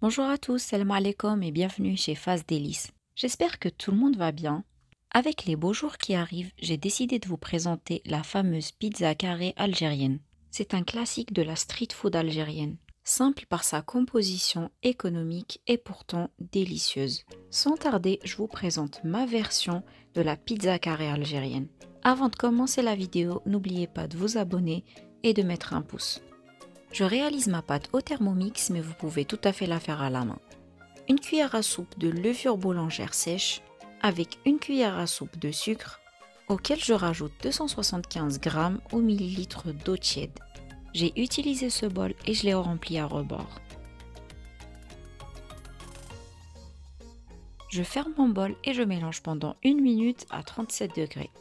Bonjour à tous, salam alaikum et bienvenue chez Faz Délices. J'espère que tout le monde va bien. Avec les beaux jours qui arrivent, j'ai décidé de vous présenter la fameuse pizza carrée algérienne. C'est un classique de la street food algérienne, simple par sa composition économique et pourtant délicieuse. Sans tarder, je vous présente ma version de la pizza carrée algérienne. Avant de commencer la vidéo, n'oubliez pas de vous abonner et de mettre un pouce. Je réalise ma pâte au Thermomix, mais vous pouvez tout à fait la faire à la main. Une cuillère à soupe de levure boulangère sèche avec une cuillère à soupe de sucre auquel je rajoute 275 g au millilitre d'eau tiède. J'ai utilisé ce bol et je l'ai rempli à rebord. Je ferme mon bol et je mélange pendant 1 minute à 37 degrés.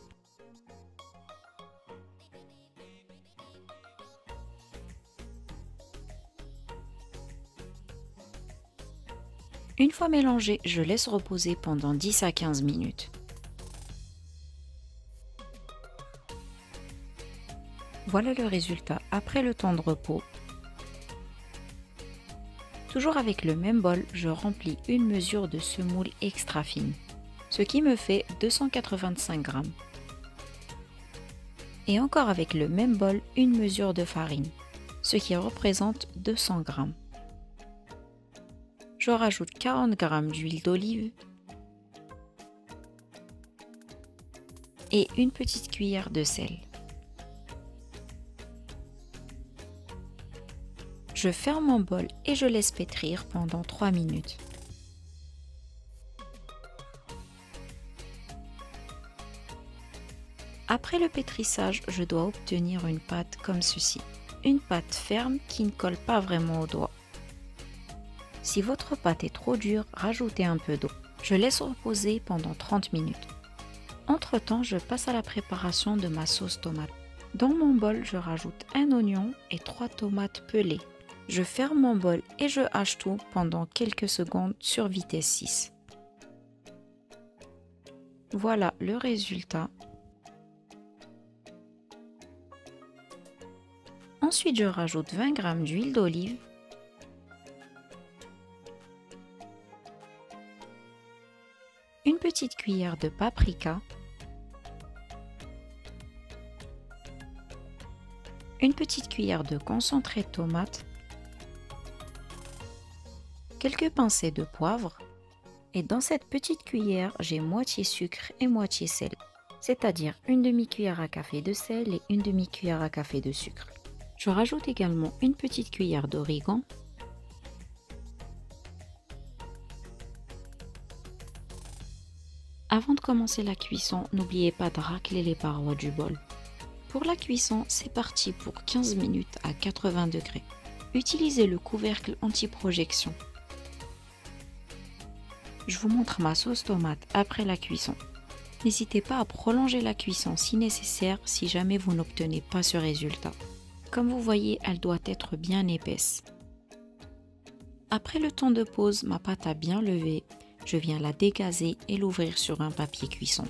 Une fois mélangé, je laisse reposer pendant 10 à 15 minutes. Voilà le résultat après le temps de repos. Toujours avec le même bol, je remplis une mesure de semoule extra fine, ce qui me fait 285 g. Et encore avec le même bol, une mesure de farine, ce qui représente 200 g. Je rajoute 40 g d'huile d'olive et une petite cuillère de sel. Je ferme mon bol et je laisse pétrir pendant 3 minutes. Après le pétrissage, je dois obtenir une pâte comme ceci. Une pâte ferme qui ne colle pas vraiment au doigt. Si votre pâte est trop dure, rajoutez un peu d'eau. Je laisse reposer pendant 30 minutes. Entre-temps, je passe à la préparation de ma sauce tomate. Dans mon bol, je rajoute un oignon et 3 tomates pelées. Je ferme mon bol et je hache tout pendant quelques secondes sur vitesse 6. Voilà le résultat. Ensuite, je rajoute 20 g d'huile d'olive, une petite cuillère de paprika, une petite cuillère de concentré de tomate, quelques pincées de poivre et dans cette petite cuillère, j'ai moitié sucre et moitié sel, c'est-à-dire une demi-cuillère à café de sel et une demi-cuillère à café de sucre. Je rajoute également une petite cuillère d'origan, Avant de commencer la cuisson, n'oubliez pas de racler les parois du bol. Pour la cuisson, c'est parti pour 15 minutes à 80 degrés. Utilisez le couvercle anti-projection. Je vous montre ma sauce tomate après la cuisson. N'hésitez pas à prolonger la cuisson si nécessaire si jamais vous n'obtenez pas ce résultat. Comme vous voyez, elle doit être bien épaisse. Après le temps de pause, ma pâte a bien levé. Je viens la dégazer et l'ouvrir sur un papier cuisson.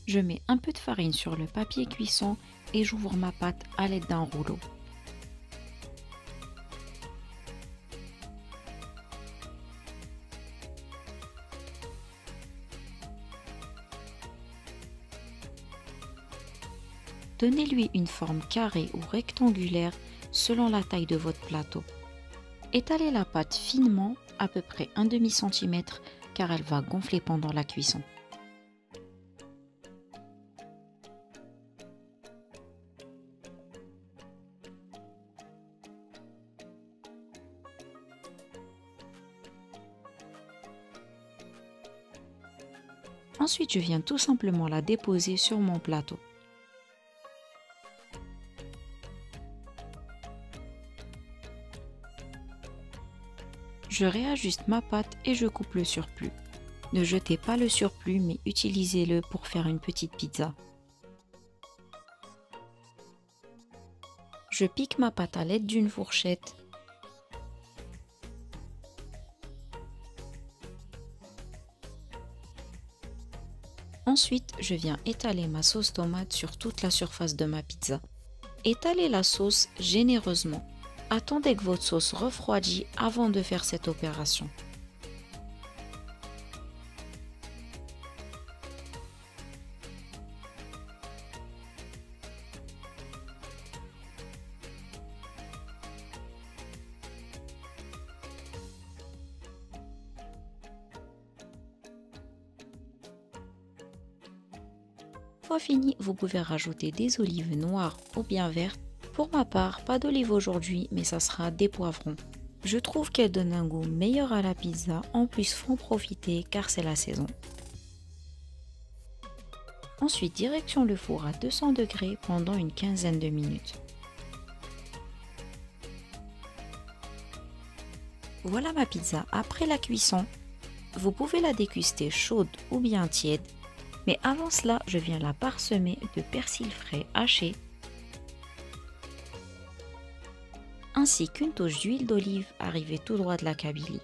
Je mets un peu de farine sur le papier cuisson et j'ouvre ma pâte à l'aide d'un rouleau. Donnez-lui une forme carrée ou rectangulaire selon la taille de votre plateau. Étalez la pâte finement, à peu près 1/2 cm, car elle va gonfler pendant la cuisson. Ensuite, je viens tout simplement la déposer sur mon plateau. Je réajuste ma pâte et je coupe le surplus. Ne jetez pas le surplus, mais utilisez-le pour faire une petite pizza. Je pique ma pâte à l'aide d'une fourchette. Ensuite, je viens étaler ma sauce tomate sur toute la surface de ma pizza. Étalez la sauce généreusement. Attendez que votre sauce refroidisse avant de faire cette opération. Une fois fini, vous pouvez rajouter des olives noires ou bien vertes. Pour ma part, pas d'olive aujourd'hui, mais ça sera des poivrons. Je trouve qu'elles donnent un goût meilleur à la pizza, en plus faut en profiter car c'est la saison. Ensuite, direction le four à 200 degrés pendant une quinzaine de minutes. Voilà ma pizza après la cuisson. Vous pouvez la déguster chaude ou bien tiède. Mais avant cela, je viens la parsemer de persil frais haché, ainsi qu'une touche d'huile d'olive arrivée tout droit de la Kabylie.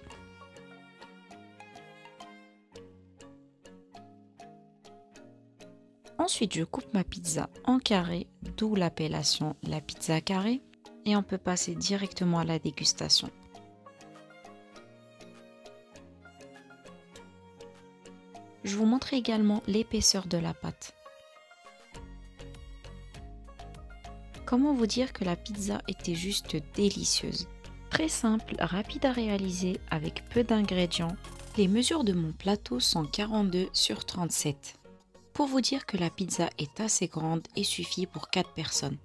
Ensuite, je coupe ma pizza en carrés, d'où l'appellation la pizza carrée, et on peut passer directement à la dégustation. Je vous montre également l'épaisseur de la pâte. Comment vous dire que la pizza était juste délicieuse. Très simple, rapide à réaliser avec peu d'ingrédients. Les mesures de mon plateau sont 42 sur 37. Pour vous dire que la pizza est assez grande et suffit pour 4 personnes.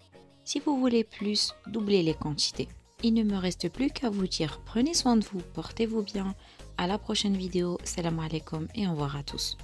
Si vous voulez plus, doublez les quantités. Il ne me reste plus qu'à vous dire prenez soin de vous, portez-vous bien. À la prochaine vidéo, salam alaikum et au revoir à tous.